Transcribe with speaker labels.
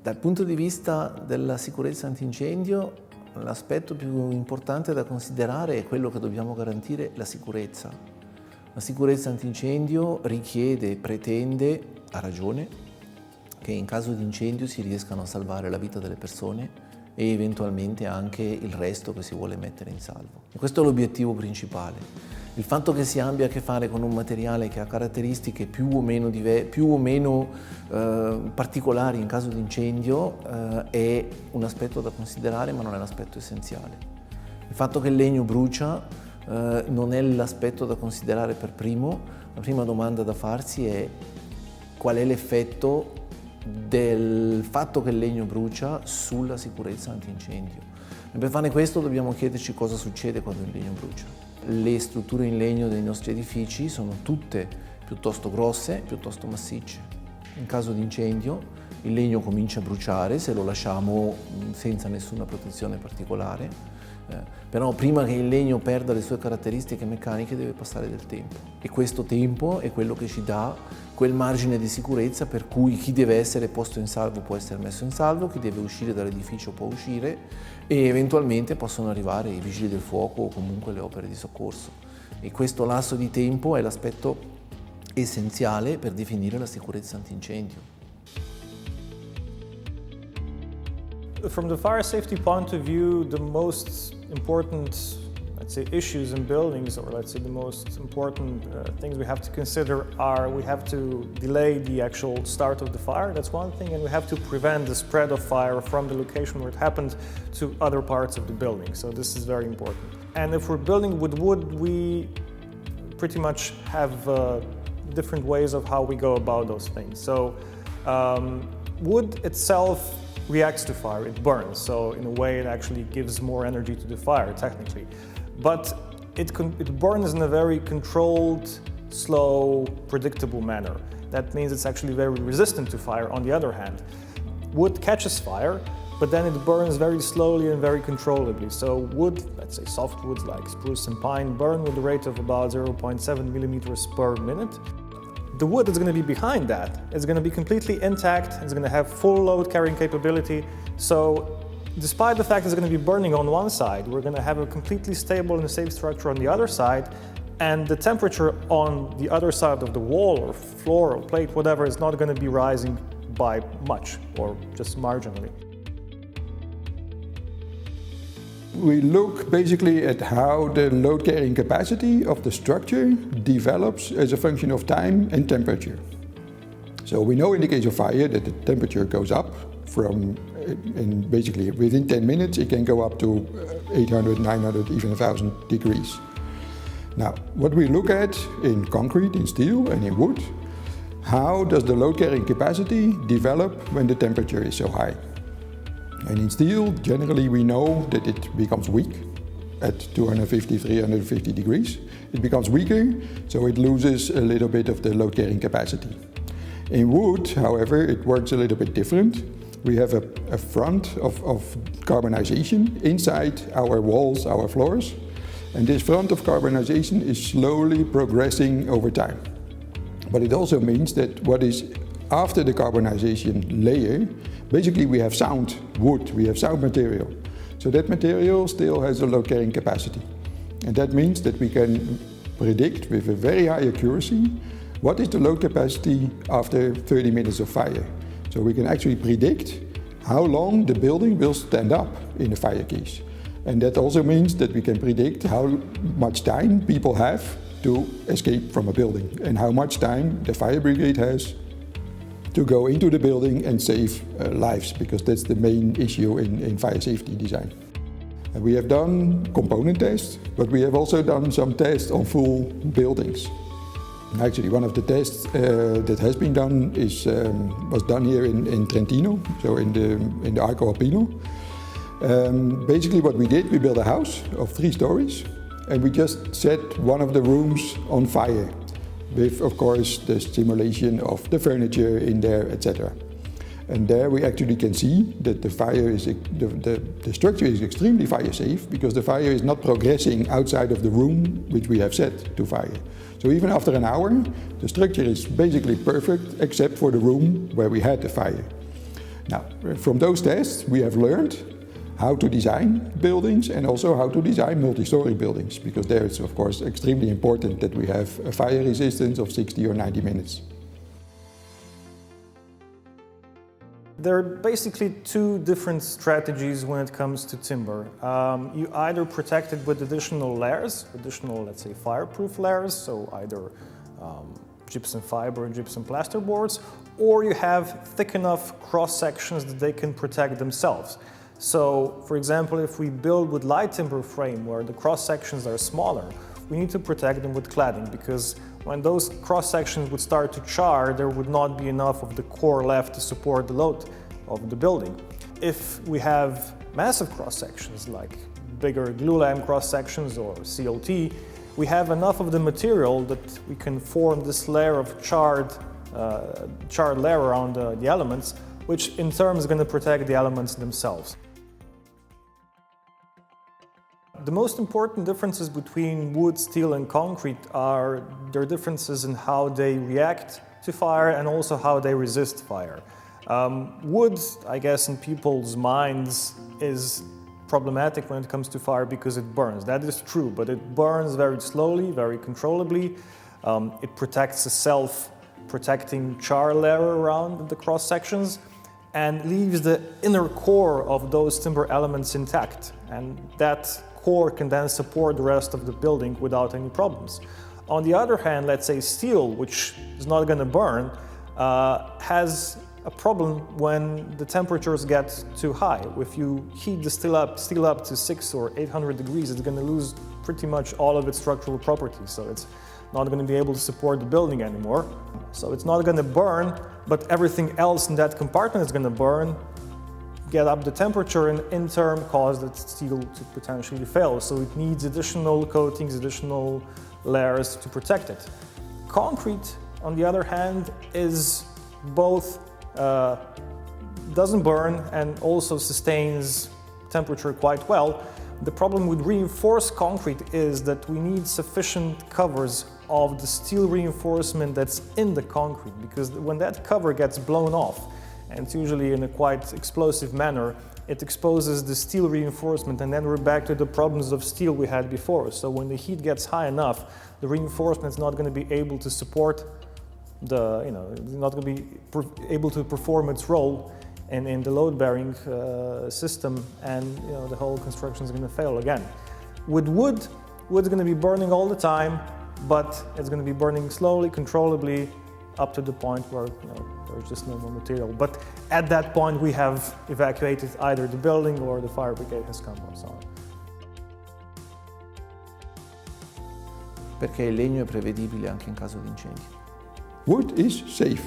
Speaker 1: Dal punto di vista della sicurezza antincendio, l'aspetto più importante da considerare è quello che dobbiamo garantire, la sicurezza. La sicurezza antincendio richiede, pretende, a ragione, che in caso di incendio si riescano a salvare la vita delle persone e eventualmente anche il resto che si vuole mettere in salvo. E questo è l'obiettivo principale. Il fatto che si abbia a che fare con un materiale che ha caratteristiche più o meno particolari in caso di incendio è un aspetto da considerare, ma non è l'aspetto essenziale. Il fatto che il legno brucia non è l'aspetto da considerare per primo. La prima domanda da farsi è: qual è l'effetto del fatto che il legno brucia sulla sicurezza antincendio? E per fare questo dobbiamo chiederci cosa succede quando il legno brucia. Le strutture in legno dei nostri edifici sono tutte piuttosto grosse, piuttosto massicce. In caso di incendio il legno comincia a bruciare se lo lasciamo senza nessuna protezione particolare, però prima che il legno perda le sue caratteristiche meccaniche deve passare del tempo, e questo tempo è quello che ci dà quel margine di sicurezza per cui chi deve essere posto in salvo può essere messo in salvo, chi deve uscire dall'edificio può uscire e eventualmente possono arrivare i vigili del fuoco o comunque le opere di soccorso. E questo lasso di tempo è l'aspetto essenziale per definire la sicurezza antincendio.
Speaker 2: From the fire safety point of view, the most important, let's say, issues in buildings, or let's say the most important things we have to consider are we have to delay the actual start of the fire, that's one thing, and we have to prevent the spread of fire from the location where it happened to other parts of the building. So this is very important. And if we're building with wood, we pretty much have different ways of how we go about those things. So wood itself reacts to fire, it burns, so in a way it actually gives more energy to the fire, technically. But it burns in a very controlled, slow, predictable manner. That means it's actually very resistant to fire, on the other hand. Wood catches fire, but then it burns very slowly and very controllably. So wood, let's say soft woods like spruce and pine, burn with a rate of about 0.7 millimeters per minute. The wood that's going to be behind that is going to be completely intact, it's going to have full load carrying capability. So despite the fact it's going to be burning on one side, we're going to have a completely stable and safe structure on the other side, and the temperature on the other side of the wall or floor or plate, whatever, is not going to be rising by much or just marginally.
Speaker 3: We look basically at how the load carrying capacity of the structure develops as a function of time and temperature. So we know in the case of fire that the temperature goes up and basically within 10 minutes it can go up to 800, 900, even 1000 degrees. Now, what we look at in concrete, in steel and in wood, how does the load carrying capacity develop when the temperature is so high? And in steel, generally we know that it becomes weak at 250, 350 degrees. It becomes weaker, so it loses a little bit of the load carrying capacity. In wood, however, it works a little bit different. We have a front of carbonization inside our walls, our floors. And this front of carbonization is slowly progressing over time. But it also means that what is after the carbonization layer, basically we have sound wood, we have sound material. So that material still has a load carrying capacity. And that means that we can predict with a very high accuracy what is the load capacity after 30 minutes of fire. So we can actually predict how long the building will stand up in a fire case. And that also means that we can predict how much time people have to escape from a building and how much time the fire brigade has to go into the building and save lives, because that's the main issue in fire safety design. And we have done component tests, but we have also done some tests on full buildings. Actually, one of the tests that has been done was done here in Trentino, so in the Arco Alpino. Basically what we did, we built a house of 3 stories and we just set one of the rooms on fire with, of course, the simulation of the furniture in there, etc. And there we actually can see that the structure is extremely fire safe because the fire is not progressing outside of the room which we have set to fire. So even after an hour, the structure is basically perfect except for the room where we had the fire. Now, from those tests, we have learned how to design buildings and also how to design multi-story buildings, because there it's of course extremely important that we have a fire resistance of 60 or 90 minutes.
Speaker 2: There are basically two different strategies when it comes to timber. You either protect it with additional layers, additional, let's say, fireproof layers, so either gypsum fiber and gypsum plasterboards, or you have thick enough cross sections that they can protect themselves. So, for example, if we build with light timber frame where the cross sections are smaller, we need to protect them with cladding, because when those cross sections would start to char, there would not be enough of the core left to support the load of the building. If we have massive cross sections like bigger glulam cross sections or CLT, we have enough of the material that we can form this layer of charred layer around the elements, which in turn is going to protect the elements themselves. The most important differences between wood, steel and concrete are their differences in how they react to fire and also how they resist fire. Wood, I guess, in people's minds is problematic when it comes to fire because it burns. That is true, but it burns very slowly, very controllably. It protects a self-protecting char layer around the cross sections and leaves the inner core of those timber elements intact. And that core can then support the rest of the building without any problems. On the other hand, let's say steel, which is not going to burn, has a problem when the temperatures get too high. If you heat the steel up to 600 or 800 degrees, it's going to lose pretty much all of its structural properties. So it's not going to be able to support the building anymore. So it's not going to burn, but everything else in that compartment is going to burn, get up the temperature, and in turn cause the steel to potentially fail. So it needs additional coatings, additional layers to protect it. Concrete, on the other hand, is both doesn't burn and also sustains temperature quite well. The problem with reinforced concrete is that we need sufficient covers of the steel reinforcement that's in the concrete, because when that cover gets blown off, and it's usually in a quite explosive manner, it exposes the steel reinforcement, and then we're back to the problems of steel we had before. So when the heat gets high enough, the reinforcement is not going to be able to support not going to be able to perform its role in the load-bearing system, and the whole construction is going to fail again. With wood, wood's going to be burning all the time, but it's going to be burning slowly, controllably, up to the point where there's just no more material. But at that point, we have evacuated either the building or the fire brigade has come or so on.
Speaker 1: Perché il legno è prevedibile anche in caso di incendio.
Speaker 3: Wood is safe.